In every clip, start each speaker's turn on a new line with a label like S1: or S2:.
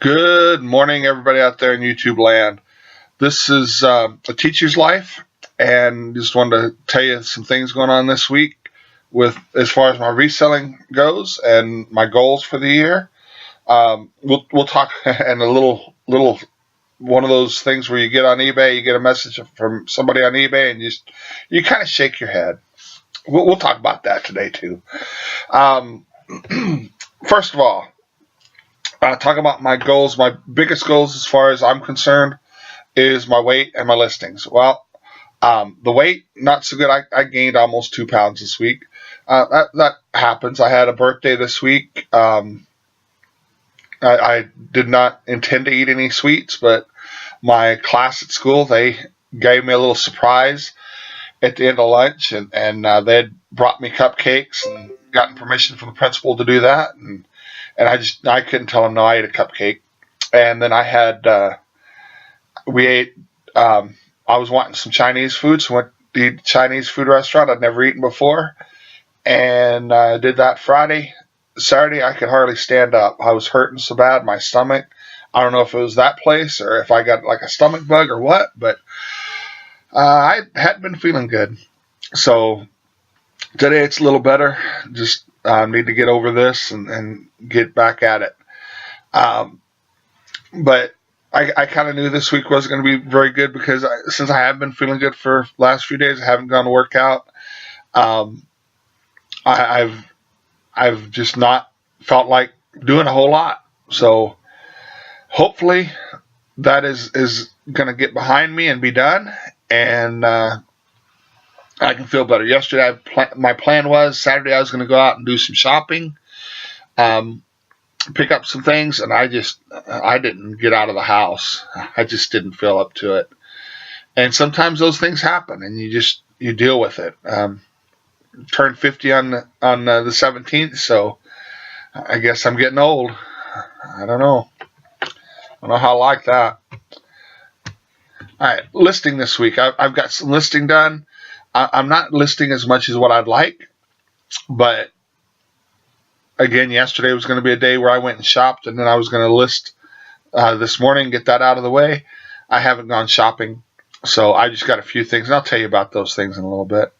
S1: Good morning, everybody out there in YouTube land. This is a teacher's life, and just wanted to tell you some things going on this week with as far as my reselling goes and my goals for the year. We'll talk and a little one of those things where you get on eBay, you get a message from somebody on eBay, and you kind of shake your head. We'll talk about that today too. Um, First of all, talk about my goals. My biggest goals, as far as I'm concerned, is my weight and my listings. Well, the weight, not so good. I gained almost 2 pounds this week. That happens. I had a birthday this week. I did not intend to eat any sweets, but my class at school, they gave me a little surprise at the end of lunch, and they'd brought me cupcakes and gotten permission from the principal to do that, and I couldn't tell them no. I ate a cupcake, and then I had we ate. I was wanting some Chinese food, so went to eat at a Chinese food restaurant I'd never eaten before, and I did that Friday. Saturday, I could hardly stand up. I was hurting so bad, my stomach. I don't know if it was that place or if I got like a stomach bug or what, but I hadn't been feeling good. So today it's a little better. Just need to get over this and get back at it. But I kind of knew this week wasn't going to be very good because since I have been feeling good for the last few days, I haven't gone to work out. Um, I've just not felt like doing a whole lot. So hopefully that is going to get behind me and be done, and I can feel better. Yesterday, my plan was Saturday I was going to go out and do some shopping, pick up some things, and I didn't get out of the house. I just didn't feel up to it. And sometimes those things happen, and you deal with it. Turned 50 on the 17th, so I guess I'm getting old. I don't know. I don't know how I like that. All right, listing this week. I've got some listing done. I'm not listing as much as what I'd like, but again, yesterday was going to be a day where I went and shopped, and then I was going to list this morning, get that out of the way. I haven't gone shopping, so I just got a few things, and I'll tell you about those things in a little bit.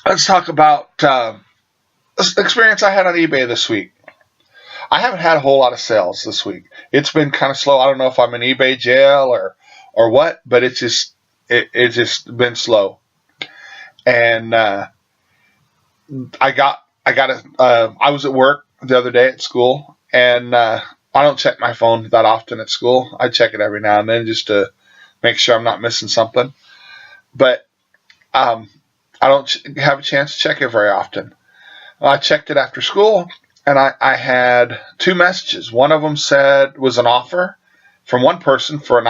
S1: Let's talk about this experience I had on eBay this week. I haven't had a whole lot of sales this week. It's been kind of slow. I don't know if I'm in eBay jail or what, but it's just been slow. And I was at work the other day at school, and I don't check my phone that often at school. I check it every now and then just to make sure I'm not missing something. But I don't have a chance to check it very often. I checked it after school, and I had two messages. One of them was an offer from one person for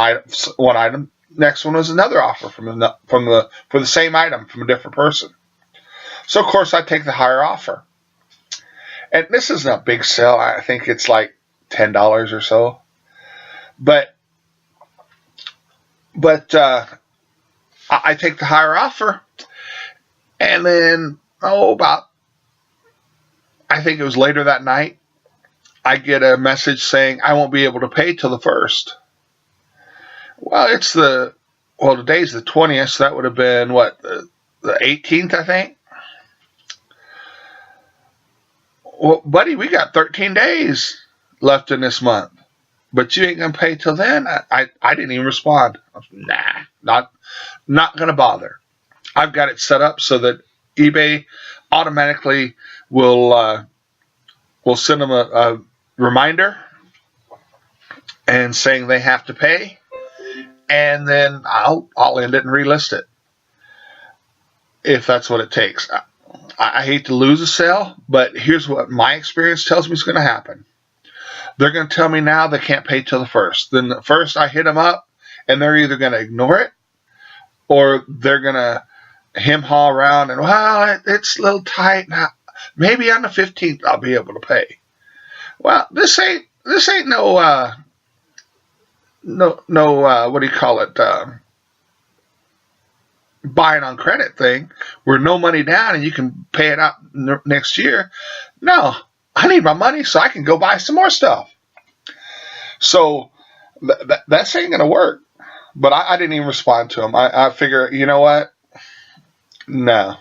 S1: one item. Next one was another offer for the same item from a different person. So of course I take the higher offer. And this isn't a big sale. I think it's like $10 or so. But I take the higher offer, and then I think it was later that night, I get a message saying I won't be able to pay till the 1st. Well, today's the 20th, so that would have been the 18th, I think. Well, buddy, we got 13 days left in this month, but you ain't gonna pay till then. I didn't even respond. I was, nah, not gonna bother. I've got it set up so that eBay automatically will send them a reminder and saying they have to pay, and then I'll end it and relist it if that's what it takes. I hate to lose a sale, but here's what my experience tells me is going to happen. They're going to tell me now they can't pay till the 1st. Then the 1st I hit them up, and they're either going to ignore it or they're going to hem-haw around and, well, it's a little tight. Now, maybe on the 15th I'll be able to pay. Well, this ain't no what do you call it? Buying on credit thing where no money down and you can pay it out next year. No, I need my money so I can go buy some more stuff. So that's ain't gonna work. But I didn't even respond to them. I figure, you know what? No,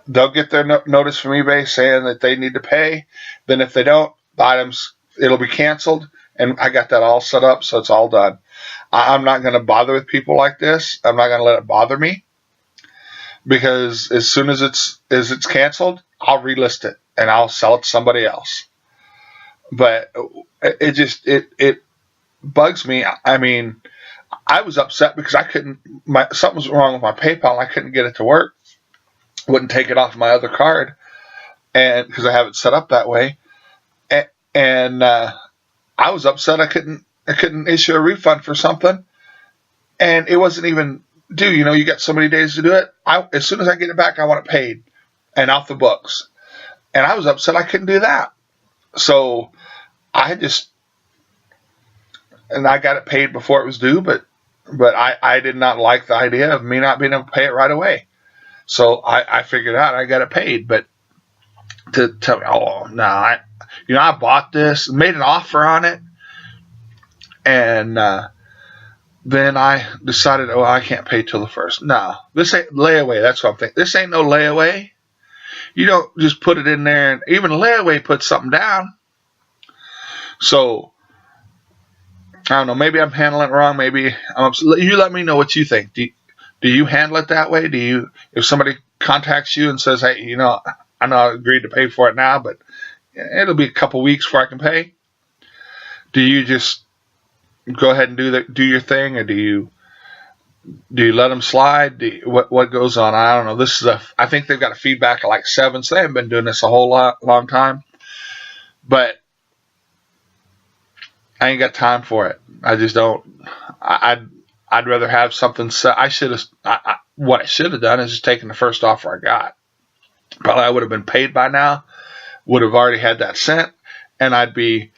S1: they'll get their notice from eBay saying that they need to pay. Then if they don't, the items it'll be canceled, and I got that all set up, so it's all done. I'm not going to bother with people like this. I'm not going to let it bother me because as soon as it's canceled, I'll relist it and I'll sell it to somebody else. But it bugs me. I mean, I was upset because I couldn't. Something was wrong with my PayPal. And I couldn't get it to work. Wouldn't take it off my other card, and because I have it set up that way, and I was upset. I couldn't issue a refund for something, and it wasn't even due. You got so many days to do it. As soon as I get it back, I want it paid and off the books. And I was upset I couldn't do that. So I got it paid before it was due, but I did not like the idea of me not being able to pay it right away. So I figured out I got it paid, but to tell me, oh no, I bought this, made an offer on it, and then I decided, oh, I can't pay till the first. No, this ain't layaway. That's what I'm thinking. This ain't no layaway. You don't just put it in there, and even layaway puts something down. So I don't know. Maybe I'm handling it wrong. Maybe you let me know what you think. Do you handle it that way? If somebody contacts you and says, hey, I know I agreed to pay for it now, but it'll be a couple weeks before I can pay. Do you just go ahead and do your thing, or do you let them slide? What goes on? I don't know. I think they've got a feedback of like 7, so they haven't been doing this a whole long time. But I ain't got time for it. I just don't. I'd rather have something set. What I should have done is just taken the first offer I got. Probably I would have been paid by now. Would have already had that sent, and I'd be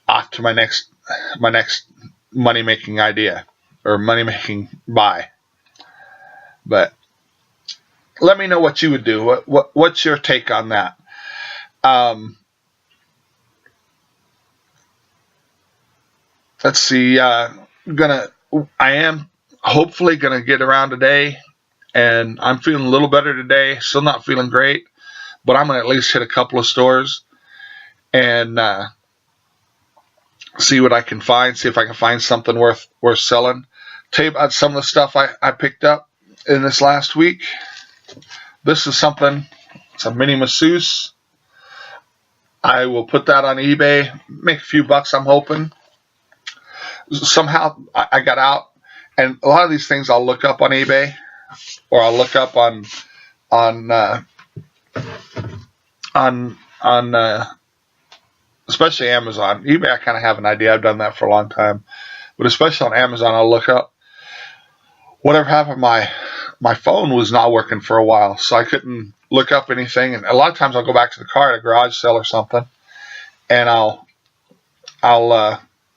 S1: off to my next money making idea or money making buy. But let me know what you would do. What's your take on that? Let's see. I am hopefully gonna get around today, and I'm feeling a little better today. Still not feeling great, but I'm gonna at least hit a couple of stores and see what I can find. See if I can find something worth selling. Tell you about some of the stuff I picked up in this last week. This is something. It's a mini masseuse. I will put that on eBay. Make a few bucks, I'm hoping. Somehow I got out, and a lot of these things I'll look up on eBay, or I'll look up on especially Amazon. eBay, I kind of have an idea. I've done that for a long time, but especially on Amazon, I'll look up. Whatever happened, my phone was not working for a while, so I couldn't look up anything. And a lot of times I'll go back to the car at a garage sale or something, and I'll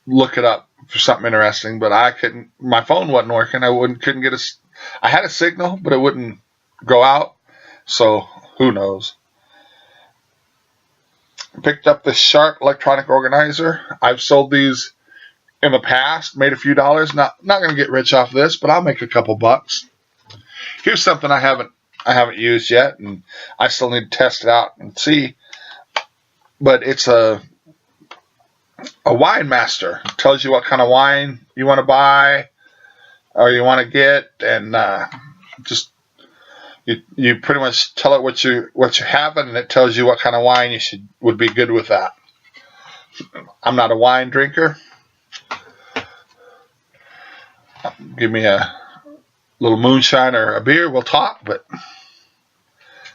S1: look it up for something interesting. But I couldn't. My phone wasn't working. Couldn't get I had a signal, but it wouldn't go out. So who knows? Picked up this Sharp electronic organizer. I've sold these in the past, made a few dollars. Not going to get rich off this, but I'll make a couple bucks. Here's something I haven't used yet, and I still need to test it out and see. But it's a wine master. It tells you what kind of wine you want to buy or you want to get, and just you pretty much tell it what you're having, and it tells you what kind of wine would be good with that. I'm not a wine drinker. Give me a little moonshine or a beer, we'll talk. But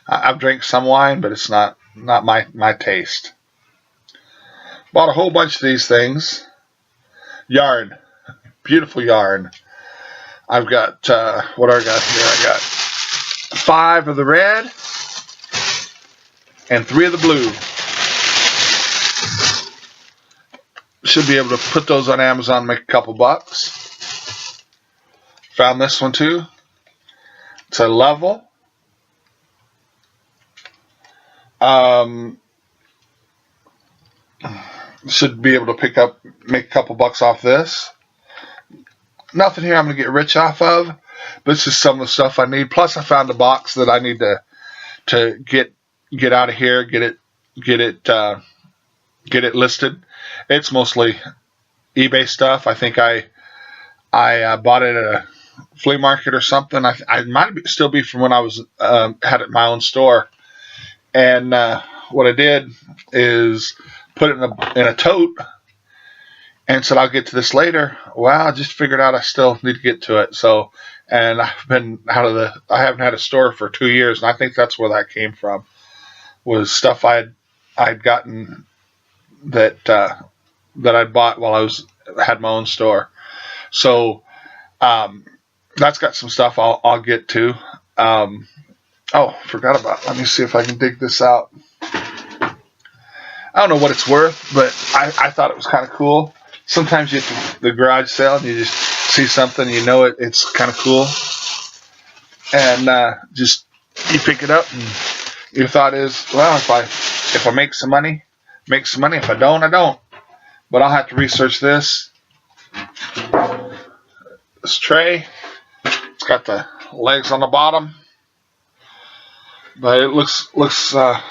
S1: I've drank some wine, but it's not my taste. Bought a whole bunch of these things. Yarn, beautiful yarn. I've got what I got here. I got 5 of the red and 3 of the blue. Should be able to put those on Amazon and make a couple bucks. Found this one too. It's a level. Should be able to make a couple bucks off this. Nothing here I'm going to get rich off of. This is some of the stuff I need. Plus, I found a box that I need to get out of here, get it listed. It's mostly eBay stuff. I think I bought it at a flea market or something. I might still be from when I was had it my own store. And what I did is put it in a tote and said I'll get to this later. Well, I just figured out I still need to get to it. So, and I haven't had a store for 2 years, and I think that's where that came from. Was stuff I'd gotten that I'd bought while I had my own store. So that's got some stuff I'll get to. Forgot about it. Let me see if I can dig this out. I don't know what it's worth, but I thought it was kind of cool. Sometimes you get to the garage sale and you just see something, it's kind of cool. And just you pick it up and your thought is, well, if I make some money, make some money. If I don't, I don't. But I'll have to research this. This tray, it's got the legs on the bottom, but it looks kind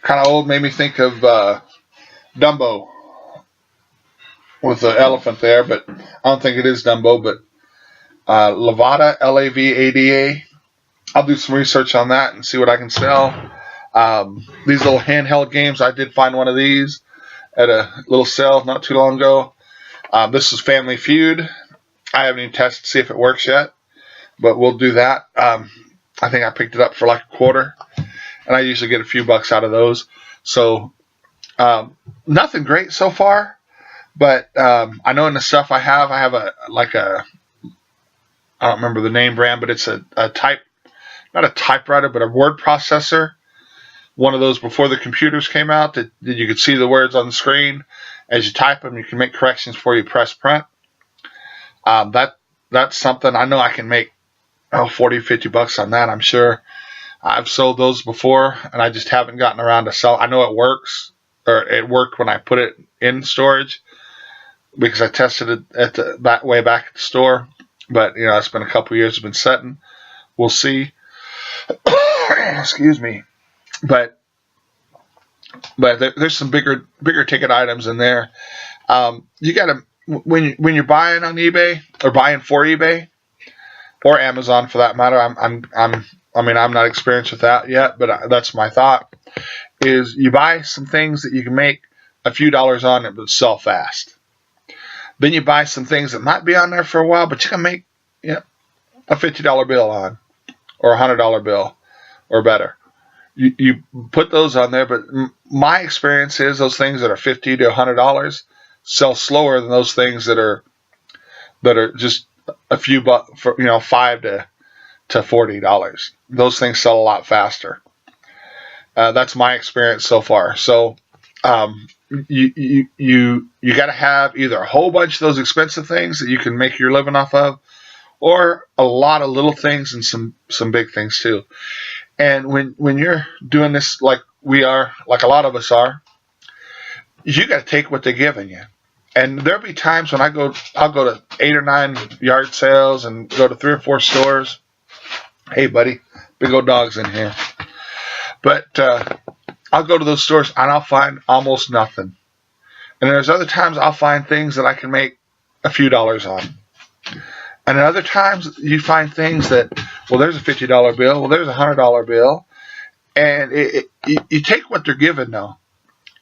S1: of old. Made me think of Dumbo with the elephant there, but I don't think it is Dumbo. But Lavada, Lavada. I'll do some research on that and see what I can sell. These little handheld games, I did find one of these at a little sale not too long ago. This is Family Feud. I haven't even tested to see if it works yet, but we'll do that. I think I picked it up for like a quarter, and I usually get a few bucks out of those. So nothing great so far, but I know in the stuff I have I don't remember the name brand, but it's not a typewriter, but a word processor. One of those before the computers came out that you could see the words on the screen. As you type them, you can make corrections before you press print. That's something I know I can make 40, 50 bucks on that, I'm sure. I've sold those before, and I just haven't gotten around to sell. I know it works, or it worked when I put it in storage because I tested it way back at the store. But, it's been a couple years it's been setting. We'll see. Excuse me. But there's some bigger ticket items in there. You got to when you're buying on eBay or buying for eBay or Amazon for that matter. I'm not experienced with that yet, but that's my thought. Is you buy some things that you can make a few dollars on it, but sell fast. Then you buy some things that might be on there for a while, but you can make a $50 bill on or a $100 bill or better. You put those on there, but my experience is those things that are $50 to $100 sell slower than those things that are just a few bucks for $5 to $40. Those things sell a lot faster. That's my experience so far. So you got to have either a whole bunch of those expensive things that you can make your living off of, or a lot of little things and some big things too. And when you're doing this like we are, like a lot of us are, you got to take what they're giving you. And there'll be times when I'll go to 8 or 9 yard sales and go to 3 or 4 stores. Hey, buddy, big old dog's in here. But I'll go to those stores and I'll find almost nothing. And there's other times I'll find things that I can make a few dollars on. And at other times you find things that, well, there's a $50 bill, well, there's a $100 bill, and you take what they're giving now,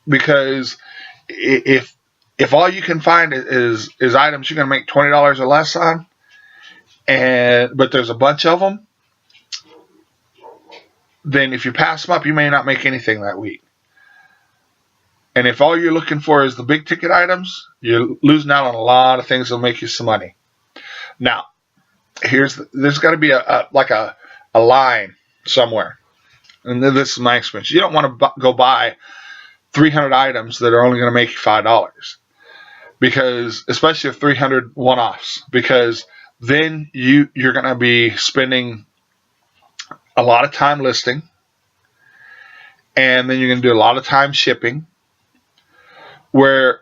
S1: because if all you can find is items you're going to make $20 or less on, but there's a bunch of them, then if you pass them up, you may not make anything that week. And if all you're looking for is the big ticket items, you're losing out on a lot of things that'll make you some money. Now, there's got to be a line somewhere, and this is my experience. You don't want to go buy 300 items that are only going to make you $5, because especially if 300 one-offs, because then you're going to be spending a lot of time listing, and then you're going to do a lot of time shipping, where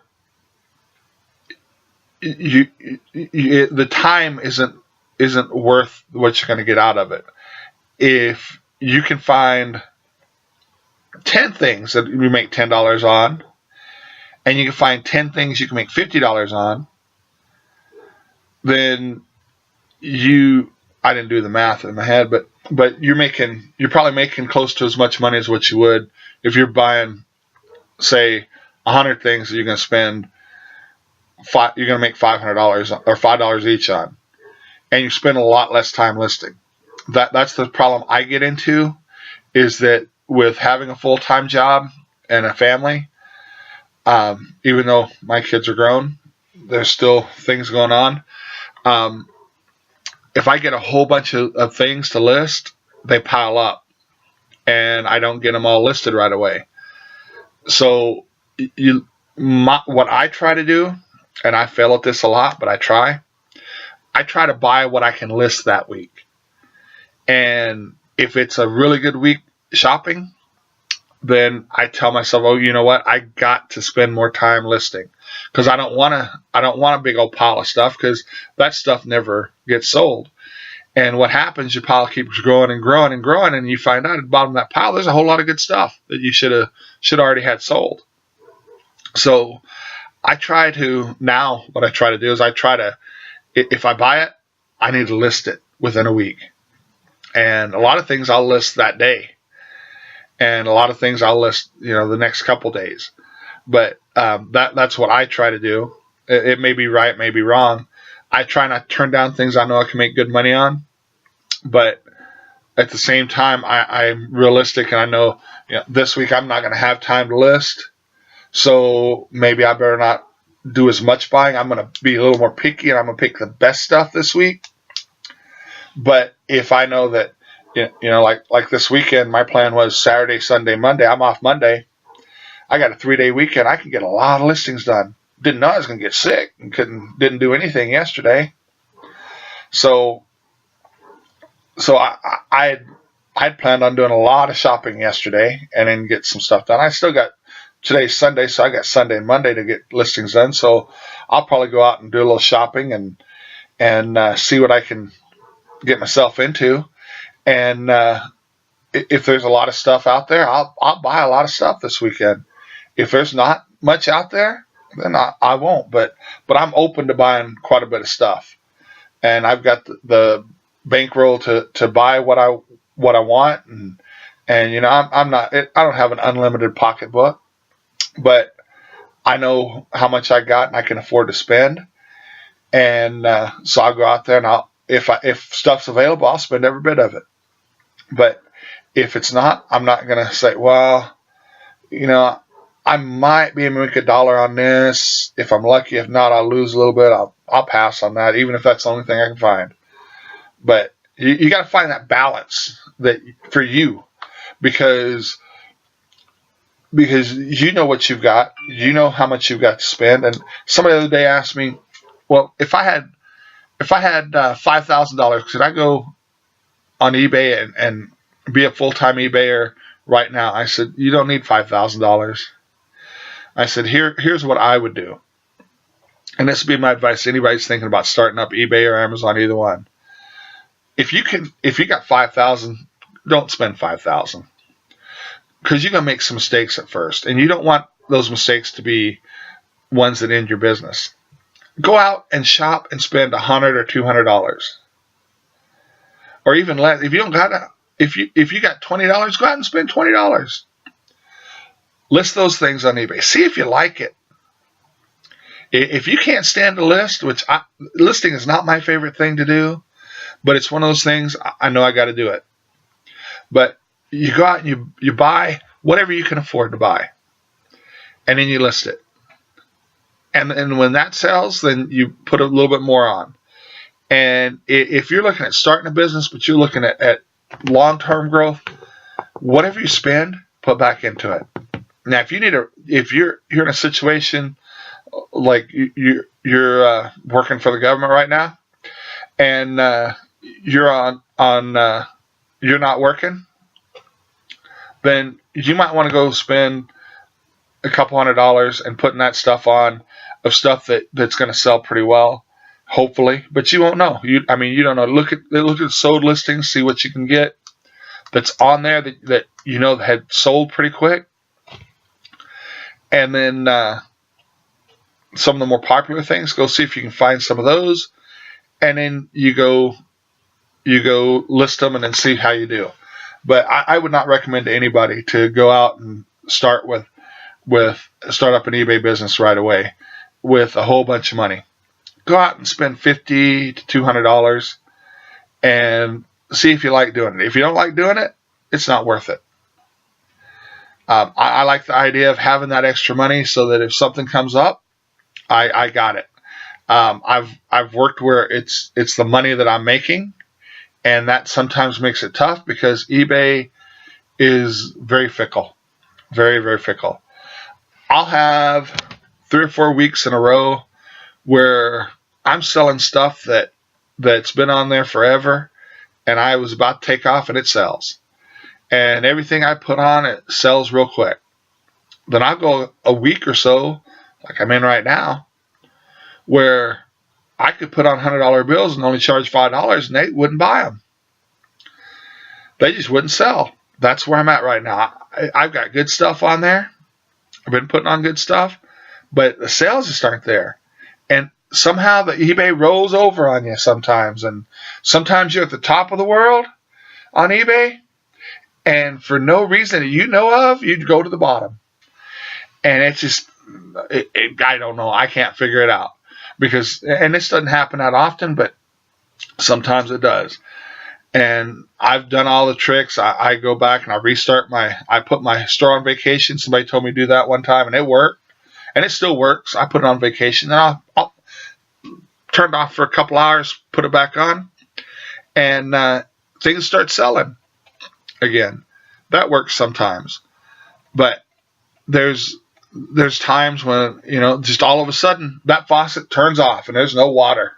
S1: the time isn't worth what you're going to get out of it. If you can find 10 things that you make $10 on, and you can find 10 things you can make $50 on, then I didn't do the math in my head, but you're probably making close to as much money as what you would if you're buying, say, 100 things that you're going to spend you're going to make $500 or $5 each on, and you spend a lot less time listing. That's the problem I get into, is that with having a full-time job and a family, even though my kids are grown, there's still things going on. If I get a whole bunch of things to list, they pile up, and I don't get them all listed right away. So what I try to do, and I fail at this a lot, but I try to buy what I can list that week. And if it's a really good week shopping, then I tell myself, oh, you know what? I got to spend more time listing, because I don't want a big old pile of stuff, because that stuff never gets sold. And what happens, your pile keeps growing and growing and growing, and you find out at the bottom of that pile there's a whole lot of good stuff that you should already had sold. So what I try to do is if I buy it, I need to list it within a week. And a lot of things I'll list that day, and a lot of things I'll list, the next couple days. But that's what I try to do. It may be right, may be wrong. I try not to turn down things I know I can make good money on, but at the same time, I'm realistic, and I know, this week I'm not going to have time to list, so maybe I better not do as much buying. I'm going to be a little more picky, and I'm going to pick the best stuff this week. But if I know that, like this weekend, my plan was Saturday, Sunday, Monday. I'm off Monday. I got a 3-day weekend. I can get a lot of listings done. Didn't know I was going to get sick and didn't do anything yesterday. So I had planned on doing a lot of shopping yesterday and then get some stuff done. I still got, today's Sunday, so I got Sunday and Monday to get listings done. So I'll probably go out and do a little shopping and see what I can get myself into. And if there's a lot of stuff out there, I'll buy a lot of stuff this weekend. If there's not much out there, then I won't. But I'm open to buying quite a bit of stuff, and I've got the bankroll to buy what I want, and I'm not. I don't have an unlimited pocketbook, but I know how much I got and I can afford to spend, and so I'll go out there and if stuff's available, I'll spend every bit of it. But if it's not, I'm not gonna say, well, I might be able to make $1 on this. If I'm lucky, if not, I'll lose a little bit. I'll pass on that, even if that's the only thing I can find. But you got to find that balance that for you, because you know what you've got, you know how much you've got to spend. And somebody the other day asked me, well, if I had $5,000, could I go on eBay and be a full-time eBayer right now? I said, you don't need $5,000. I said, here's what I would do. And this would be my advice to anybody who's thinking about starting up eBay or Amazon, either one. If you got $5,000, don't spend $5,000, because you're going to make some mistakes at first, and you don't want those mistakes to be ones that end your business. Go out and shop and spend $100 or $200, or even less. If you don't got if you got $20, go out and spend $20. List those things on eBay. See if you like it. If you can't stand a list, listing is not my favorite thing to do, but it's one of those things I know I got to do it. But you go out and you buy whatever you can afford to buy, and then you list it. And when that sells, then you put a little bit more on. And if you're looking at starting a business, but you're looking at long-term growth, whatever you spend, put back into it. Now, if you're in a situation like you're working for the government right now, and you're you're not working, then you might want to go spend a couple $100 and putting that stuff on of stuff that's going to sell pretty well, hopefully. But you won't know. You don't know. Look at sold listings, see what you can get that's on there that had sold pretty quick, and then some of the more popular things. Go see if you can find some of those, and then you go list them and then see how you do. But I would not recommend to anybody to go out and start up an eBay business right away with a whole bunch of money. Go out and spend $50 to $200 and see if you like doing it. If you don't like doing it, it's not worth it. I like the idea of having that extra money so that if something comes up, I got it. I've worked where it's the money that I'm making, and that sometimes makes it tough because eBay is very fickle, very, very fickle. I'll have 3 or 4 weeks in a row where I'm selling stuff that's been on there forever, and I was about to take off and it sells. And everything I put on it sells real quick. Then I'll go a week or so, like I'm in right now, where I could put on $100 bills and only charge $5 and they wouldn't buy them. They just wouldn't sell. That's where I'm at right now. I've got good stuff on there. I've been putting on good stuff, but the sales just aren't there. And somehow the eBay rolls over on you sometimes. And sometimes you're at the top of the world on eBay, and for no reason that you know of, you'd go to the bottom. And it's just, I don't know. I can't figure it out. And this doesn't happen that often, but sometimes it does. And I've done all the tricks. I go back and I put my store on vacation. Somebody told me to do that one time, and it worked. And it still works. I put it on vacation, and I'll turn it off for a couple hours, put it back on, and things start selling again. That works sometimes. But there's times when, just all of a sudden that faucet turns off and there's no water.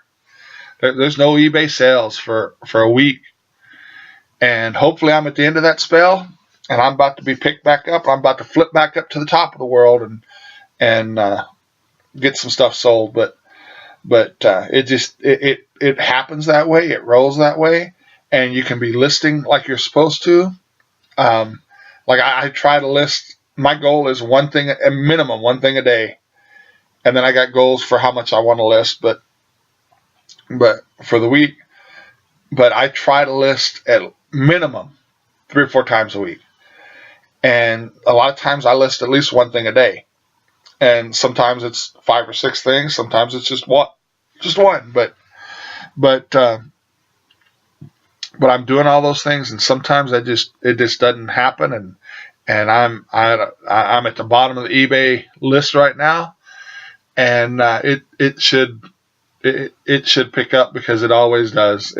S1: There's no eBay sales for a week. And hopefully I'm at the end of that spell and I'm about to be picked back up. I'm about to flip back up to the top of the world and get some stuff sold. But it happens that way. It rolls that way. And you can be listing like you're supposed to. I try to list. My goal is a minimum one thing a day, and then I got goals for how much I want to list. But for the week, but I try to list at minimum 3 or 4 times a week, and a lot of times I list at least one thing a day, and sometimes it's 5 or 6 things. Sometimes it's just one. But I'm doing all those things, and sometimes it just doesn't happen, and I'm at the bottom of the eBay list right now, and it should pick up because it always does.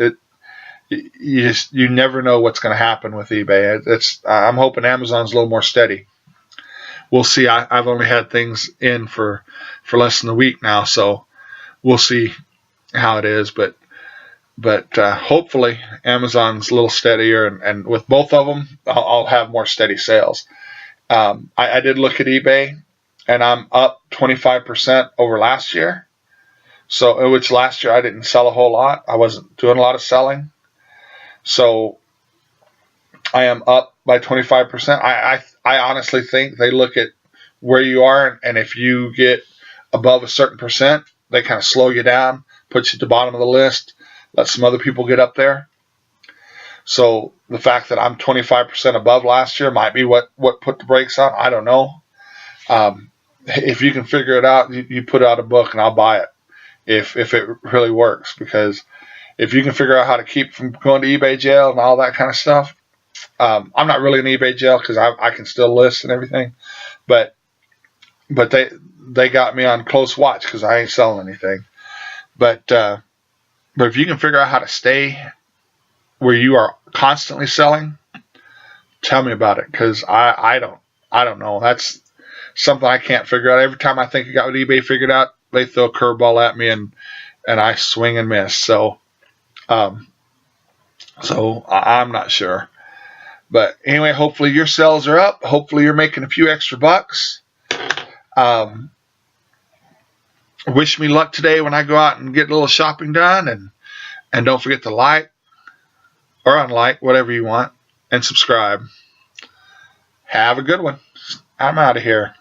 S1: You never know what's going to happen with eBay. I'm hoping Amazon's a little more steady. We'll see. I've only had things in for less than a week now, so we'll see how it is, but hopefully Amazon's a little steadier, and with both of them, I'll have more steady sales. I did look at eBay, and I'm up 25% over last year. So, which last year I didn't sell a whole lot. I wasn't doing a lot of selling. So I am up by 25%. I honestly think they look at where you are, and if you get above a certain percent, they kind of slow you down, put you at the bottom of the list, let some other people get up there. So the fact that I'm 25% above last year might be what put the brakes on. I don't know. If you can figure it out, you put out a book and I'll buy it if it really works. Because if you can figure out how to keep from going to eBay jail and all that kind of stuff, I'm not really in eBay jail because I can still list and everything. But they got me on close watch because I ain't selling anything. But if you can figure out how to stay where you are constantly selling, tell me about it, because I don't know. That's something I can't figure out. Every time I think I got eBay figured out, they throw a curveball at me and I swing and miss. So I'm not sure. But anyway, hopefully your sales are up. Hopefully you're making a few extra bucks. Um, wish me luck today when I go out and get a little shopping done, and don't forget to like or unlike, whatever you want, and subscribe. Have a good one. I'm out of here.